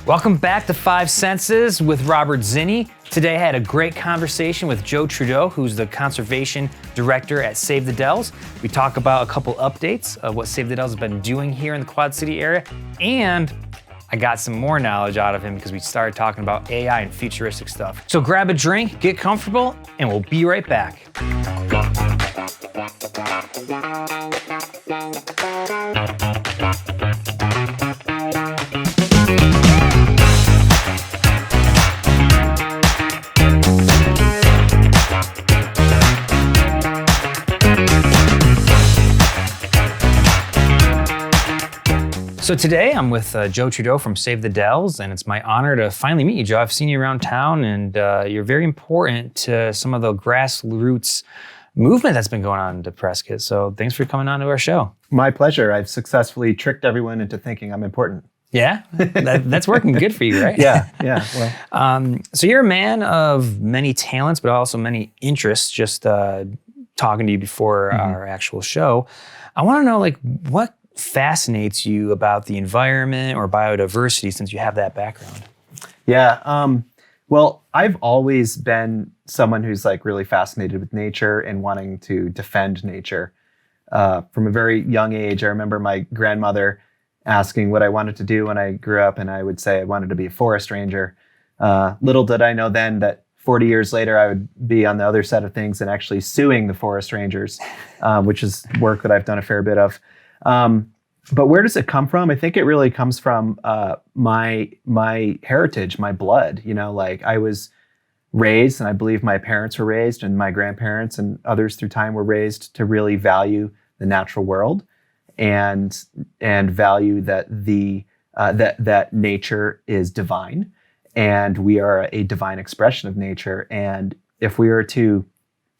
Welcome back to Five Senses with Robert Zinni. Today I had a great conversation with Joe Trudeau, who's the Conservation Director at Save the Dells. We talk about a couple updates of what Save the Dells has been doing here in the Quad City area, and I got some more knowledge out of him because we started talking about AI and futuristic stuff. So grab a drink, get comfortable, and we'll be right back. So today I'm with Joe Trudeau from Save the Dells, and it's my honor to finally meet you, Joe. I've seen you around town, and you're very important to some of the grassroots movement that's been going on in Prescott. So thanks for coming on to our show. My pleasure. I've successfully tricked everyone into thinking I'm important. Yeah, that's working good for you, right? Yeah. Well, so you're a man of many talents, but also many interests. Just talking to you before our actual show, I want to know, like, what fascinates you about the environment or biodiversity, since you have that background? Yeah. Well, I've always been someone who's like really fascinated with nature and wanting to defend nature. From a very young age, I remember my grandmother asking what I wanted to do when I grew up, and I would say I wanted to be a forest ranger. Little did I know then that 40 years later, I would be on the other side of things and actually suing the forest rangers, which is work that I've done a fair bit of. But where does it come from? I think it really comes from my heritage, my blood. You know, like I was raised, and I believe my parents were raised, and my grandparents and others through time were raised to really value the natural world and value that that nature is divine, and we are a divine expression of nature. And if we are to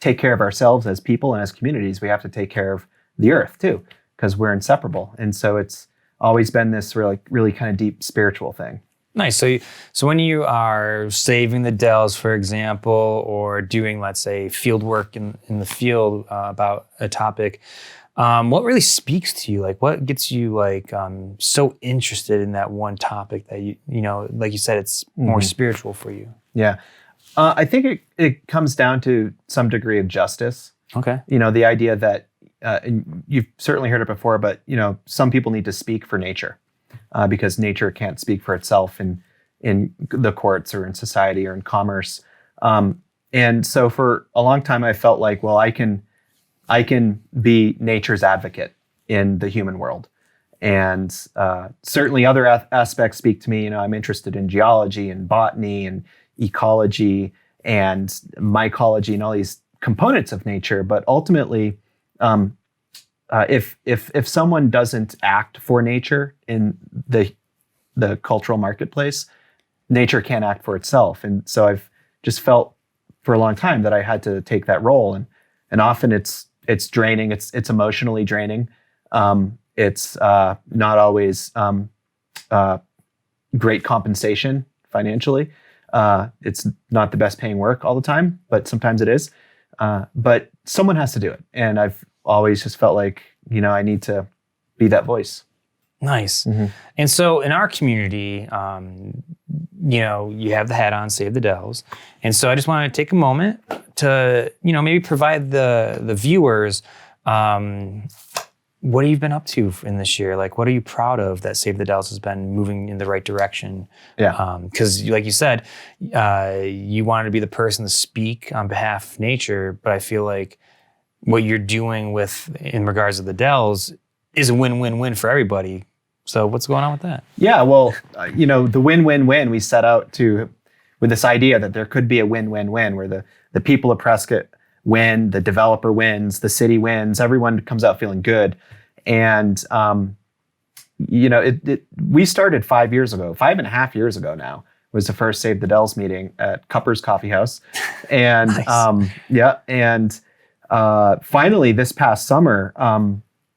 take care of ourselves as people and as communities, we have to take care of the earth too, because we're inseparable. And so it's always been this really kind of deep spiritual thing. Nice. So when you are saving the Dells, for example, or doing, let's say, field work in the field about a topic, what really speaks to you? Like, what gets you so interested in that one topic that you know, like you said, it's more spiritual for you? Yeah. I think it comes down to some degree of justice. Okay. You know, the idea that and you've certainly heard it before, but you know, some people need to speak for nature because nature can't speak for itself in the courts or in society or in commerce. And so for a long time, I felt like, well, I can be nature's advocate in the human world. And certainly other aspects speak to me. You know, I'm interested in geology and botany and ecology and mycology and all these components of nature. But ultimately, if someone doesn't act for nature in the cultural marketplace, nature can't act for itself. And so I've just felt for a long time that I had to take that role, and often it's draining. It's emotionally draining. It's not always great compensation financially. It's not the best paying work all the time, but sometimes it is. But someone has to do it. And I've always just felt like, you know, I need to be that voice. Nice. And so in our community, you know, you have the hat on, Save the Dells. And so I just want to take a moment to, you know, maybe provide the viewers, what have you been up to in this year? Like, what are you proud of that Save the Dells has been moving in the right direction? Yeah. Because like you said, you wanted to be the person to speak on behalf of nature, but I feel like what you're doing in regards to the Dells is a win-win-win for everybody. So what's going on with that? Yeah, well, you know, the win-win-win, we set out with this idea that there could be a win-win-win where the people of Prescott win, the developer wins, the city wins, everyone comes out feeling good. And, you know, we started 5.5 years ago now, was the first Save the Dells meeting at Cupper's Coffee House. And Nice. Finally this past summer,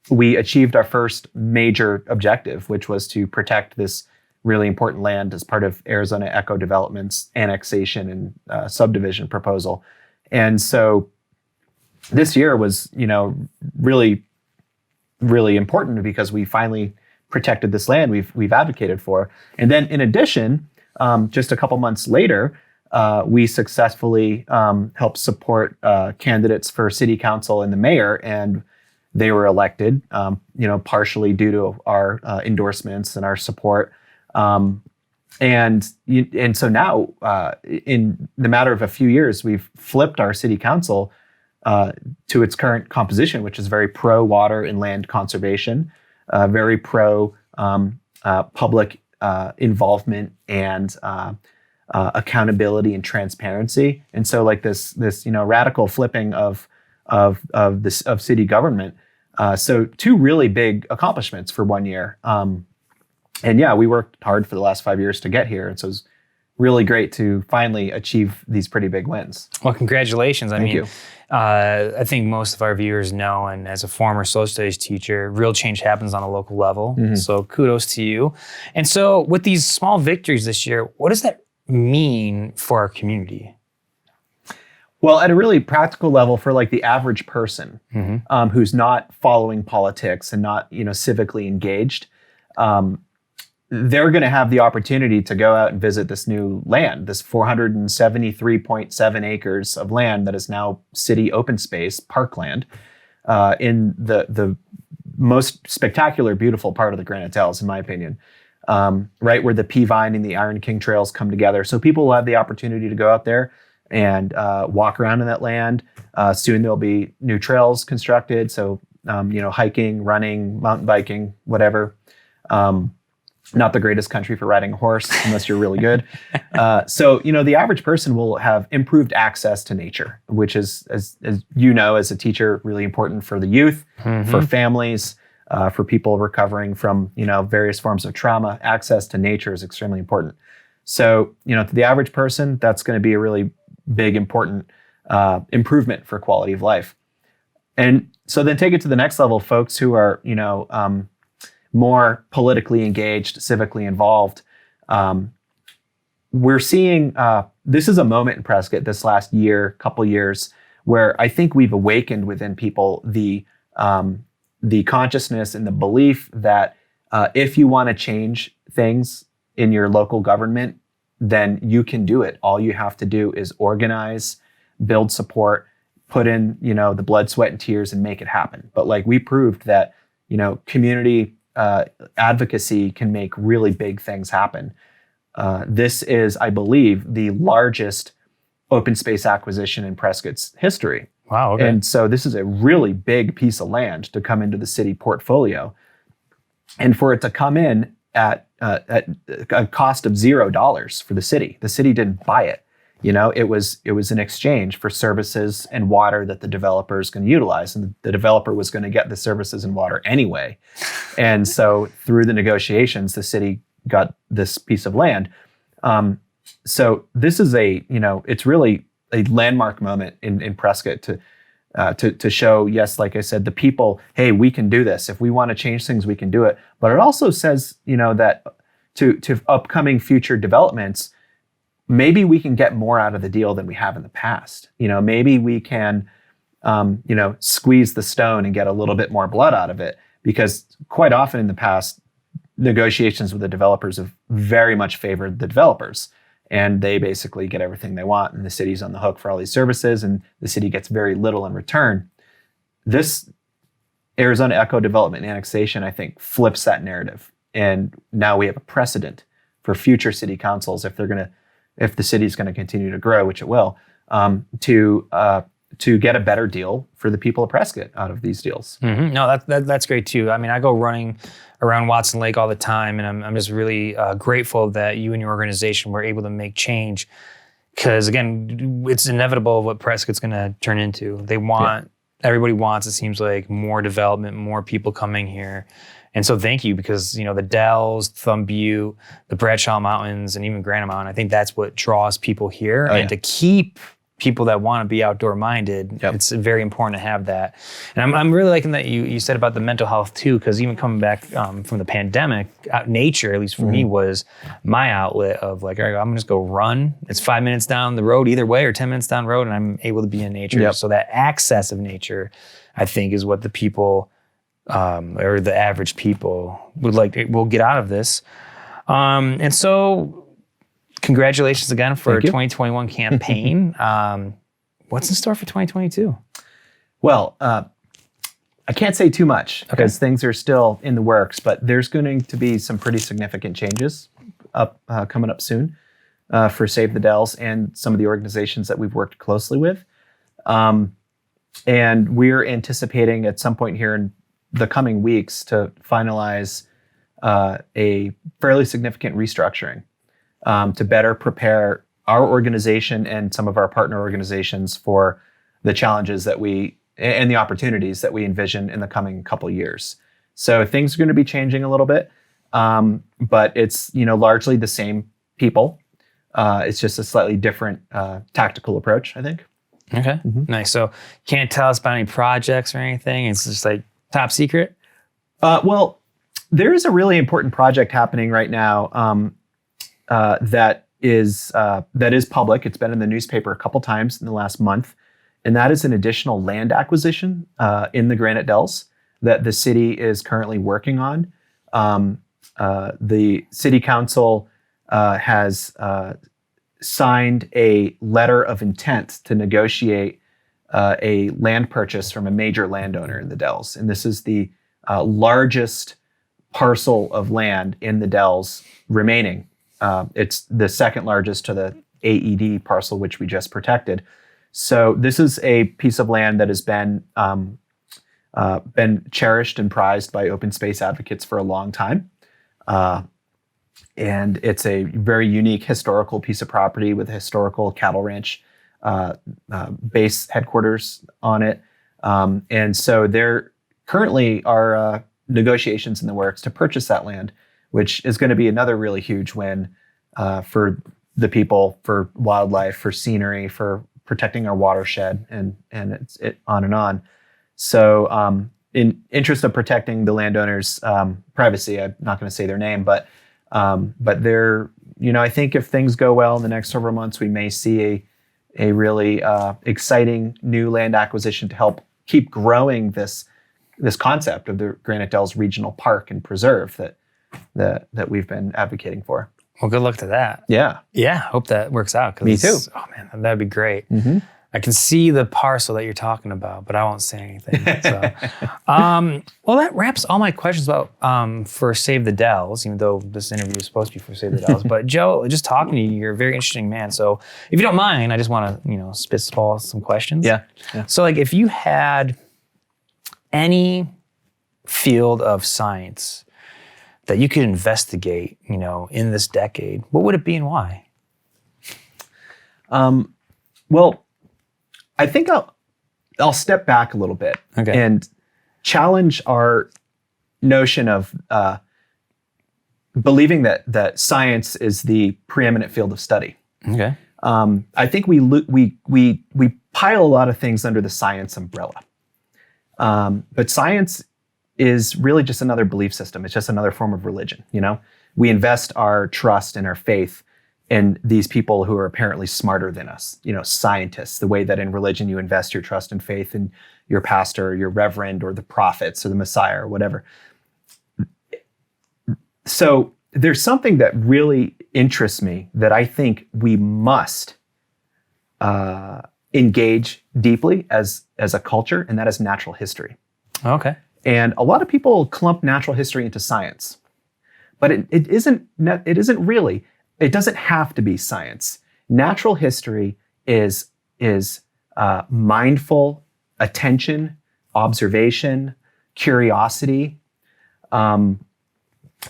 we achieved our first major objective, which was to protect this really important land as part of Arizona Eco Development's annexation and subdivision proposal. And so this year was, you know, really, really important because we finally protected this land we've advocated for. And then in addition, just a couple months later, we successfully helped support candidates for city council and the mayor, and they were elected, partially due to our endorsements and our support. And so now, in the matter of a few years, we've flipped our city council to its current composition, which is very pro water and land conservation, very pro public involvement and accountability and transparency. And so, like this radical flipping of city government. So two really big accomplishments for 1 year. And yeah, we worked hard for the last 5 years to get here. And so it's really great to finally achieve these pretty big wins. Well, congratulations. Thank you. I think most of our viewers know, and as a former social studies teacher, real change happens on a local level. Mm-hmm. So kudos to you. And so with these small victories this year, what does that mean for our community? Well, at a really practical level, for like the average person Mm-hmm. who's not following politics and not civically engaged, they're going to have the opportunity to go out and visit this new land, this 473.7 acres of land that is now city open space, parkland, in the most spectacular, beautiful part of the Granite Dells, in my opinion, right where the Peavine and the Iron King trails come together. So people will have the opportunity to go out there and walk around in that land. Soon there'll be new trails constructed. So, hiking, running, mountain biking, whatever. Not the greatest country for riding a horse unless you're really good. So, the average person will have improved access to nature, which is, as you know, as a teacher, really important for the youth, Mm-hmm. for families, for people recovering from, various forms of trauma. Access to nature is extremely important. So, to the average person, that's going to be a really big, important improvement for quality of life. And so then take it to the next level, folks who are, more politically engaged, civically involved. We're seeing, this is a moment in Prescott this last couple years, where I think we've awakened within people the consciousness and the belief that if you want to change things in your local government, then you can do it. All you have to do is organize, build support, put in, the blood, sweat, and tears and make it happen. But like we proved that, community advocacy can make really big things happen. This is, I believe, the largest open space acquisition in Prescott's history. Wow. Okay. And so this is a really big piece of land to come into the city portfolio. And for it to come in at a cost of $0 for the city. The city didn't buy it. It was an exchange for services and water that the developer is going to utilize, and the developer was going to get the services and water anyway. And so through the negotiations, the city got this piece of land. So this is it's really a landmark moment in Prescott to show, yes, like I said, the people, hey, we can do this. If we want to change things, we can do it. But it also says, that to upcoming future developments, maybe we can get more out of the deal than we have in the past. Maybe we can, squeeze the stone and get a little bit more blood out of it, because quite often in the past, negotiations with the developers have very much favored the developers, and they basically get everything they want, and the city's on the hook for all these services, and the city gets very little in return. This Arizona Eco Development annexation, I think, flips that narrative. And now we have a precedent for future city councils, if the city's going to continue to grow, which it will, to get a better deal for the people of Prescott out of these deals. Mm-hmm. No, that's great too. I mean, I go running around Watson Lake all the time, and I'm just really grateful that you and your organization were able to make change. Because again, it's inevitable what Prescott's going to turn into. Everybody wants, it seems like, more development, more people coming here. And so thank you, because the Dells, Thumb Butte, the Bradshaw Mountains, and even Granite Mountain, I think that's what draws people here. Oh, and to keep people that want to be outdoor minded, Yep. It's very important to have that. And I'm really liking that you said about the mental health too, because even coming back from the pandemic, nature, at least for me, was my outlet of like, all right, I'm gonna just go run. It's 5 minutes down the road either way, or 10 minutes down the road, and I'm able to be in nature. Yep. So that access of nature, I think, is what the people or the average people will get out of this. And so congratulations again for Thank you. 2021 campaign. What's in store for 2022? Well, I can't say too much because things are still in the works, but there's going to be some pretty significant changes coming up soon for Save the Dells and some of the organizations that we've worked closely with. And we're anticipating at some point here in the coming weeks to finalize a fairly significant restructuring to better prepare our organization and some of our partner organizations for the challenges and the opportunities that we envision in the coming couple of years. So things are going to be changing a little bit, but it's largely the same people. It's just a slightly different tactical approach, I think. Okay, nice. So can't tell us about any projects or anything. It's just like top secret. Well, there is a really important project happening right now that is public. It's been in the newspaper a couple times in the last month. And that is an additional land acquisition in the Granite Dells that the city is currently working on. The city council has signed a letter of intent to negotiate a land purchase from a major landowner in the Dells. And this is the largest parcel of land in the Dells remaining. It's the second largest to the AED parcel, which we just protected. So this is a piece of land that has been cherished and prized by open space advocates for a long time. And it's a very unique historical piece of property with a historical cattle ranch base headquarters on it. And so there currently are negotiations in the works to purchase that land, which is going to be another really huge win for the people, for wildlife, for scenery, for protecting our watershed, and it's on and on. So in interest of protecting the landowners' privacy, I'm not going to say their name, but they're, I think if things go well in the next several months, we may see a really exciting new land acquisition to help keep growing this concept of the Granite Dells Regional Park and Preserve that we've been advocating for. Well, good luck to that. Yeah. Yeah, hope that works out. Me too. Oh man, that'd be great. I can see the parcel that you're talking about, but I won't say anything. So, well, that wraps all my questions about for Save the Dells, even though this interview is supposed to be for Save the Dells. But Joe, just talking to you, you're a very interesting man. So if you don't mind, I just want to, spitball some questions. Yeah. So like if you had any field of science that you could investigate, in this decade, what would it be and why? Well, I think I'll step back a little bit and challenge our notion of believing that science is the preeminent field of study. Okay. I think we pile a lot of things under the science umbrella, but science is really just another belief system. It's just another form of religion. We invest our trust and our faith in these people who are apparently smarter than us, scientists, the way that in religion you invest your trust and faith in your pastor, or your reverend, or the prophets, or the Messiah, or whatever. So there's something that really interests me that I think we must engage deeply as a culture, and that is natural history. Okay. And a lot of people clump natural history into science, but it isn't really. It doesn't have to be science. Natural history is mindful attention, observation, curiosity, and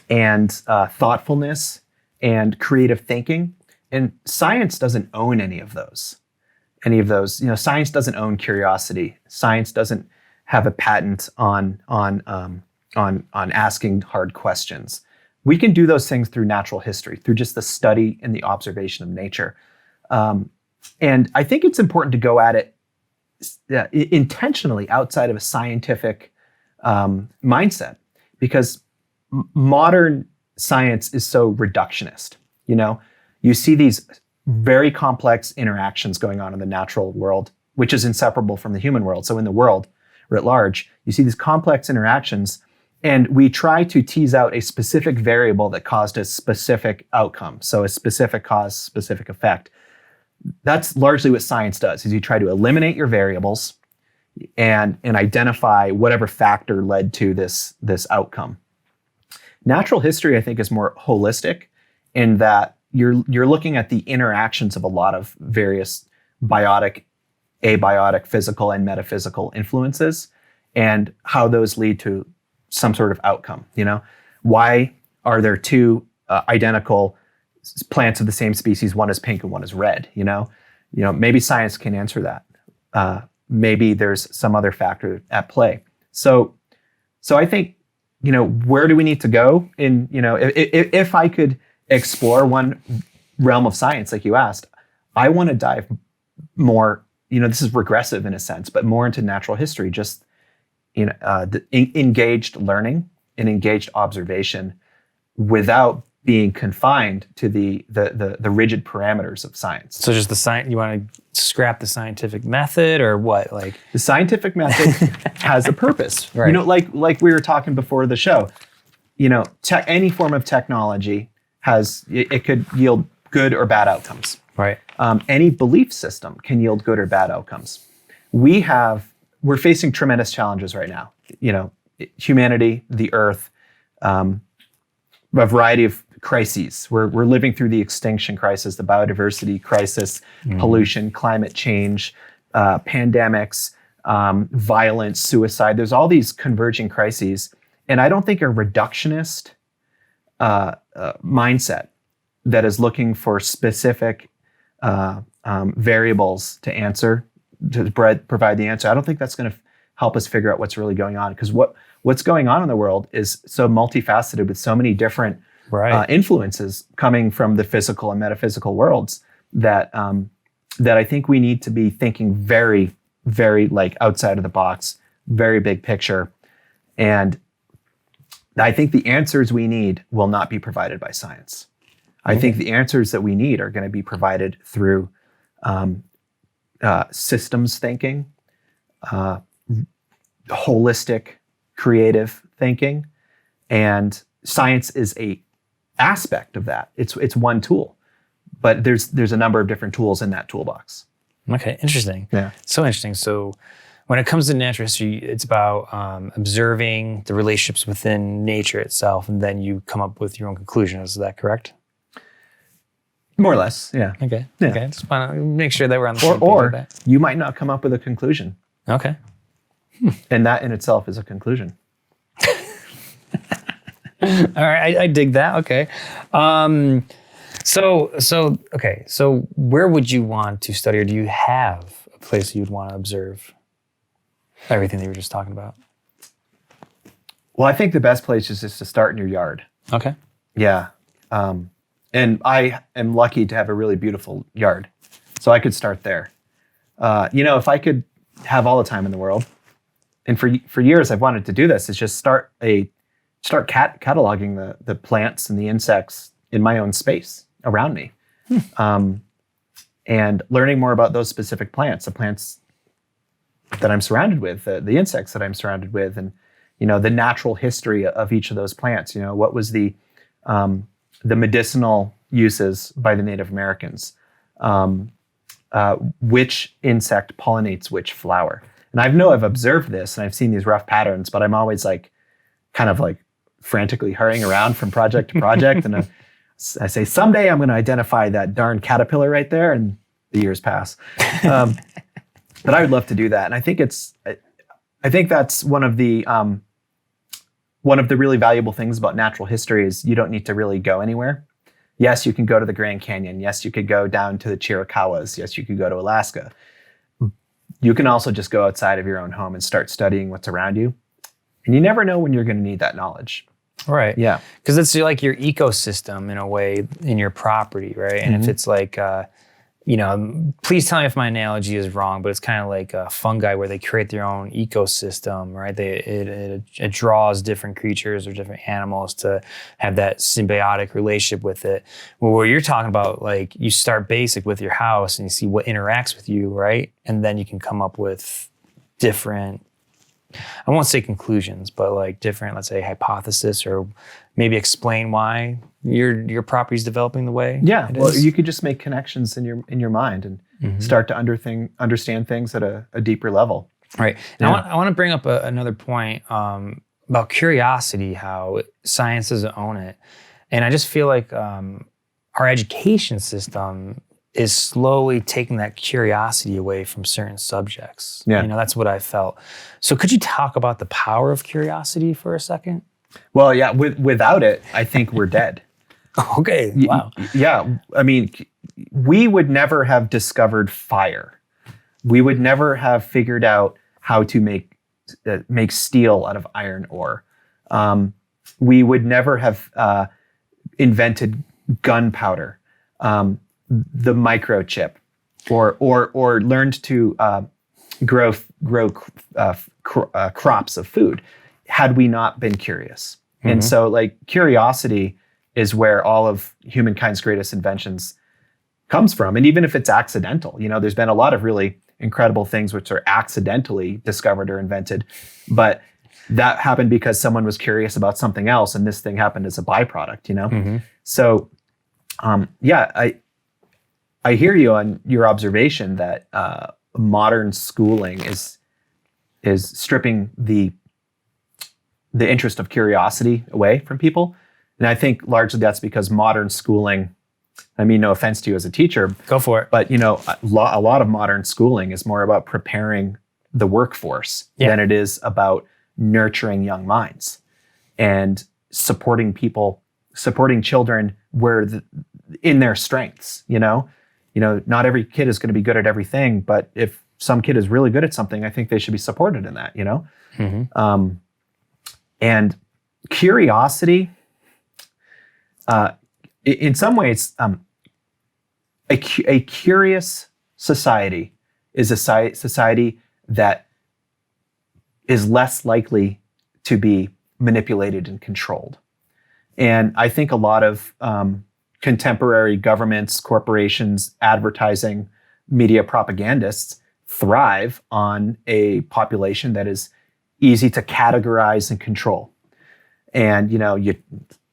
thoughtfulness, and creative thinking. And science doesn't own any of those. Science doesn't own curiosity. Science doesn't have a patent on asking hard questions. We can do those things through natural history, through just the study and the observation of nature. And I think it's important to go at it intentionally outside of a scientific mindset, because modern science is so reductionist. You see these very complex interactions going on in the natural world, which is inseparable from the human world. So in the world, writ large, you see these complex interactions, and we try to tease out a specific variable that caused a specific outcome. So a specific cause, specific effect. That's largely what science does, is you try to eliminate your variables and identify whatever factor led to this outcome. Natural history, I think, is more holistic in that you're looking at the interactions of a lot of various biotic, abiotic, physical, and metaphysical influences, and how those lead to some sort of outcome. Why are there two identical plants of the same species? One is pink and one is red. Maybe science can answer that. Maybe there's some other factor at play. So I think, where do we need to go? If I could explore one realm of science, like you asked, I want to dive more. This is regressive in a sense, but more into natural history. Just the engaged learning and engaged observation without being confined to the rigid parameters of science. So just the science, you want to scrap the scientific method, or what? Like the scientific method has a purpose, right? Like we were talking before the show. Any form of technology it could yield good or bad outcomes. Right. Any belief system can yield good or bad outcomes. We're facing tremendous challenges right now. Humanity, the earth, a variety of crises. We're living through the extinction crisis, the biodiversity crisis, pollution, climate change, pandemics, violence, suicide. There's all these converging crises. And I don't think a reductionist mindset that is looking for specific variables to provide the answer, I don't think that's going to help us figure out what's really going on. Because what's going on in the world is so multifaceted, with so many different influences coming from the physical and metaphysical worlds, that I think we need to be thinking very, very outside of the box, very big picture. And I think the answers we need will not be provided by science. I think the answers that we need are going to be provided through systems thinking, holistic, creative thinking, and science is a aspect of that. It's one tool, but there's a number of different tools in that toolbox. Okay, interesting. Yeah, so interesting. So when it comes to natural history, it's about observing the relationships within nature itself, and then you come up with your own conclusion. Is that correct? More or less, yeah. Okay. Yeah. Okay. Just want to make sure that we're on the same page or with that. you might not come up with a conclusion. Okay. And that in itself is a conclusion. All right. I dig that. Okay. So where would you want to study, or do you have a place you'd want to observe everything that you were just talking about? Well, I think the best place is just to start in your yard. Okay. Yeah. And I am lucky to have a really beautiful yard, so I could start there. If I could have all the time in the world, and for years I've wanted to do this, is just start cataloging the plants and the insects in my own space around me, and learning more about those specific plants, the plants that I'm surrounded with, the insects that I'm surrounded with, and the natural history of each of those plants. What was the medicinal uses by the Native Americans, which insect pollinates which flower. And I've observed this, and I've seen these rough patterns, but I'm always kind of frantically hurrying around from project to project. And I say, someday I'm going to identify that darn caterpillar right there, and the years pass. But I would love to do that. And I think that's one of the really valuable things about natural history is you don't need to really go anywhere. Yes, you can go to the Grand Canyon. Yes, you could go down to the Chiricahuas. Yes, you could go to Alaska. You can also just go outside of your own home and start studying what's around you. And you never know when you're going to need that knowledge. Right. Yeah. Because it's like your ecosystem in a way in your property, right? And if it's please tell me if my analogy is wrong, but it's kind of like fungi where they create their own ecosystem, right? It draws different creatures or different animals to have that symbiotic relationship with it. Well, where you're talking about, you start basic with your house and you see what interacts with you, right? And then you can come up with different I won't say conclusions, but like different, let's say, hypothesis, or maybe explain why your property is developing the way it Well, is? you could just make connections in your mind and start to understand things at a deeper level. Right. And I want to bring up another point about curiosity, how science doesn't own it. And I just feel like our education system is slowly taking that curiosity away from certain subjects. Yeah. That's what I felt. So could you talk about the power of curiosity for a second? Well, yeah, without it, I think we're dead. Okay. Wow. Yeah. I mean, we would never have discovered fire. We would never have figured out how to make steel out of iron ore. We would never have invented gunpowder, the microchip, or learned to grow crops of food had we not been curious. And so, like, curiosity is where all of humankind's greatest inventions comes from. And even if it's accidental, there's been a lot of really incredible things which are accidentally discovered or invented, but that happened because someone was curious about something else, and this thing happened as a byproduct. So I hear you on your observation that modern schooling is stripping the interest of curiosity away from people. And I think largely that's because modern schooling, I mean, no offense to you as a teacher. Go for it. But, a lot of modern schooling is more about preparing the workforce than it is about nurturing young minds and supporting children in their strengths. Not every kid is going to be good at everything, but if some kid is really good at something, I think they should be supported in that, and curiosity, in some ways, a curious society is a society that is less likely to be manipulated and controlled. And I think a lot of contemporary governments, corporations, advertising, media propagandists thrive on a population that is easy to categorize and control. And, you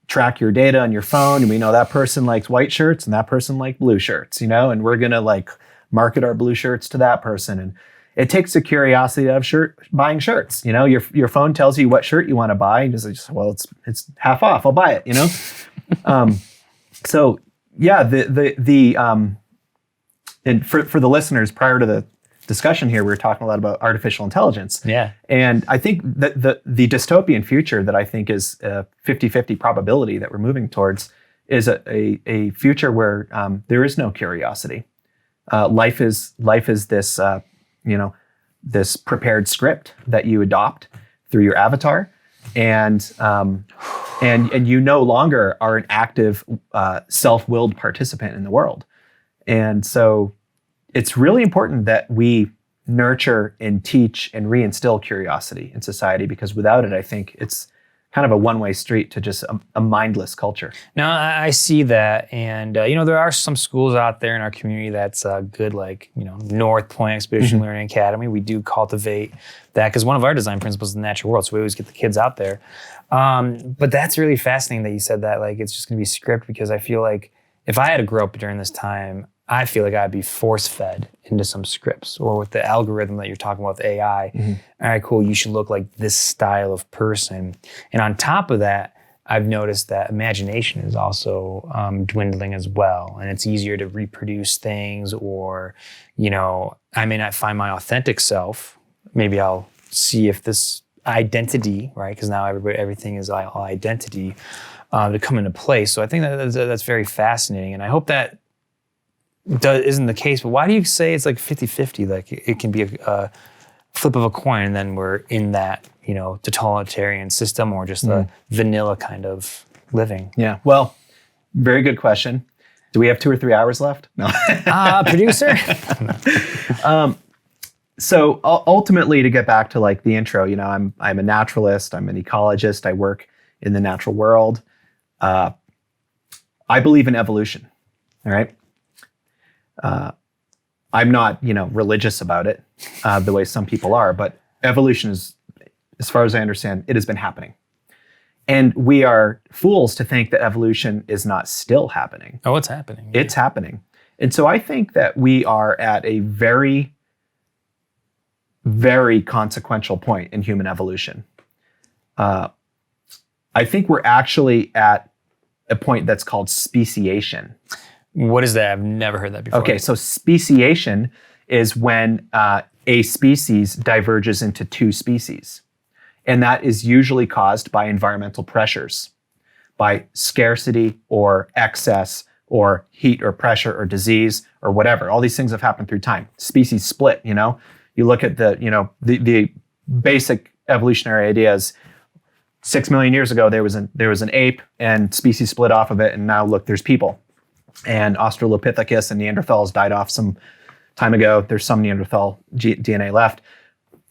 track your data on your phone, and we know that person likes white shirts and that person likes blue shirts, and we're going to market our blue shirts to that person. And it takes a curiosity of buying shirts. Your phone tells you what shirt you want to buy, and just well, it's half off, I'll buy it. So yeah, and for the listeners, prior to the discussion here, we were talking a lot about artificial intelligence. Yeah. And I think that the dystopian future that I think is a 50-50 probability that we're moving towards is a future where there is no curiosity. Life is this, this prepared script that you adopt through your avatar. And you no longer are an active, self-willed participant in the world. And so it's really important that we nurture and teach and reinstill curiosity in society, because without it, I think it's kind of a one-way street to just a mindless culture. No, I see that. And, there are some schools out there in our community that's good, like, North Point Expedition Learning Academy. We do cultivate that because one of our design principles is the natural world. So we always get the kids out there. But that's really fascinating that you said that, like, it's just going to be script, because I feel like if I had to grow up during this time, I feel like I'd be force-fed into some scripts, or with the algorithm that you're talking about with AI. All right, cool, you should look like this style of person. And on top of that, I've noticed that imagination is also dwindling as well. And it's easier to reproduce things, or, I may not find my authentic self. Maybe I'll see if this identity, right? Because now everything is all identity to come into place. So I think that's very fascinating. And I hope that isn't the case, but why do you say it's like 50-50? Like it can be a flip of a coin, and then we're in that, totalitarian system, or just a vanilla kind of living? Yeah, well, very good question. Do we have 2 or 3 hours left? No. Producer? So ultimately, to get back to like the intro, I'm a naturalist, I'm an ecologist, I work in the natural world. I believe in evolution, all right? I'm not, religious about it the way some people are, but evolution as far as I understand, it has been happening. And we are fools to think that evolution is not still happening. Oh, it's happening. It's happening. And so I think that we are at a very, very consequential point in human evolution. I think we're actually at a point that's called speciation. What is that? I've never heard that before. Okay, so speciation is when a species diverges into two species. And that is usually caused by environmental pressures, by scarcity or excess or heat or pressure or disease or whatever. All these things have happened through time. Species split, you know? You look at the basic evolutionary ideas. 6 million years ago, there was an ape and species split off of it. And now look, there's people. And Australopithecus and Neanderthals died off some time ago. There's some Neanderthal DNA left.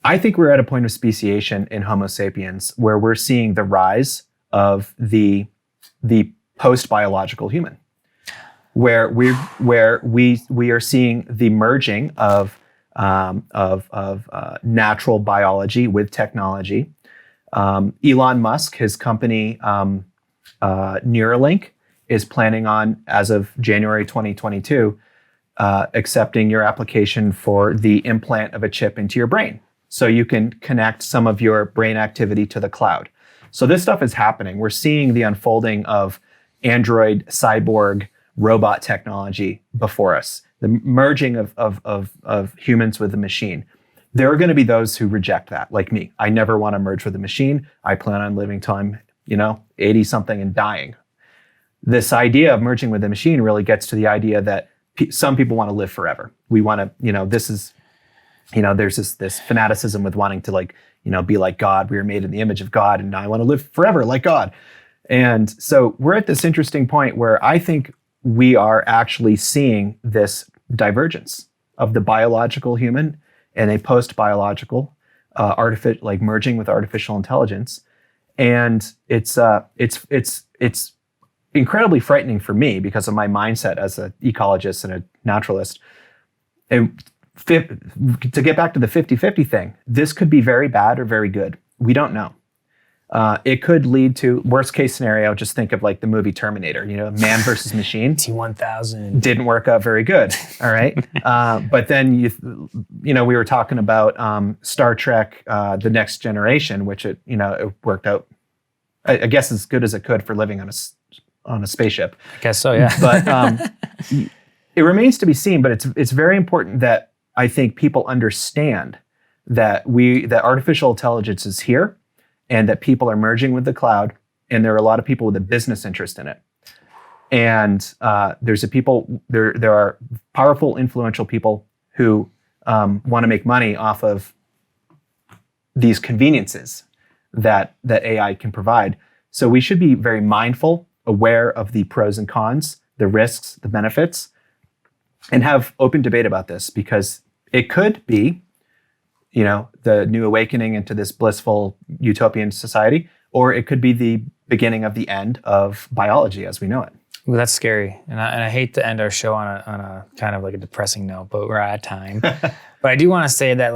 I think we're at a point of speciation in Homo sapiens where we're seeing the rise of the post-biological human, where we are seeing the merging of natural biology with technology. Elon Musk, his company Neuralink, is planning on, as of January 2022, accepting your application for the implant of a chip into your brain, so you can connect some of your brain activity to the cloud. So this stuff is happening. We're seeing the unfolding of android, cyborg, robot technology before us, the merging of humans with the machine. There are going to be those who reject that, like me. I never want to merge with a machine. I plan on living till I'm, 80 something and dying. This idea of merging with the machine really gets to the idea that some people want to live forever. We want to, there's this fanaticism with wanting to be like God. We were made in the image of God, and I want to live forever like God. And so we're at this interesting point where I think we are actually seeing this divergence of the biological human and a post-biological merging with artificial intelligence. And it's incredibly frightening for me because of my mindset as an ecologist and a naturalist. And to get back to the 50-50 thing, this could be very bad or very good. We don't know. It could lead to, worst case scenario, just think of like the movie Terminator, man versus machine. T-1000. Didn't work out very good, all right? But then, we were talking about Star Trek, The Next Generation, which it worked out, I guess, as good as it could for living on a spaceship. I guess so, yeah. But it remains to be seen, but it's very important that I think people understand that artificial intelligence is here and that people are merging with the cloud, and there are a lot of people with a business interest in it. And there are powerful, influential people who want to make money off of these conveniences that AI can provide. So we should be very mindful, aware of the pros and cons, the risks, the benefits, and have open debate about this, because it could be, the new awakening into this blissful utopian society, or it could be the beginning of the end of biology as we know it. Well, that's scary. And I hate to end our show on a kind of like a depressing note, but we're out of time. But I do want to say that,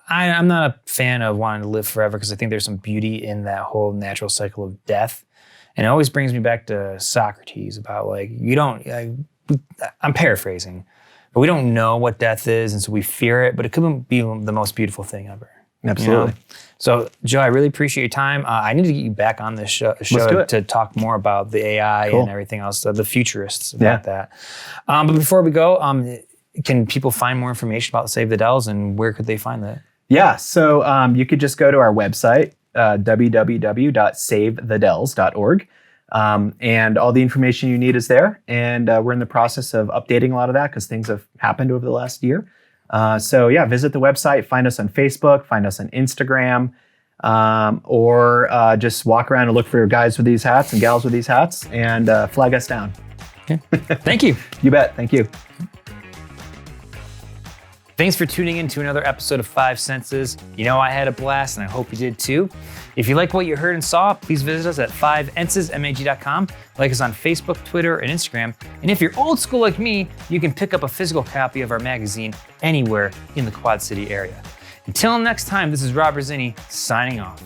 I'm not a fan of wanting to live forever, because I think there's some beauty in that whole natural cycle of death. And it always brings me back to Socrates about I'm paraphrasing, but we don't know what death is, and so we fear it, but it could be the most beautiful thing ever. Absolutely. So, Joe, I really appreciate your time. I need to get you back on this show to talk more about the AI and everything else, the futurists about that. But before we go, can people find more information about Save the Dells, and where could they find that? Yeah, so you could just go to our website, www.savethedells.org. And all the information you need is there. And we're in the process of updating a lot of that because things have happened over the last year. Visit the website, find us on Facebook, find us on Instagram, or just walk around and look for guys with these hats and gals with these hats and flag us down. Okay. Thank you. You bet. Thank you. Thanks for tuning in to another episode of Five Senses. I had a blast, and I hope you did too. If you like what you heard and saw, please visit us at 5ensesmag.com. Like us on Facebook, Twitter, and Instagram. And if you're old school like me, you can pick up a physical copy of our magazine anywhere in the Quad City area. Until next time, this is Robert Zinni signing off.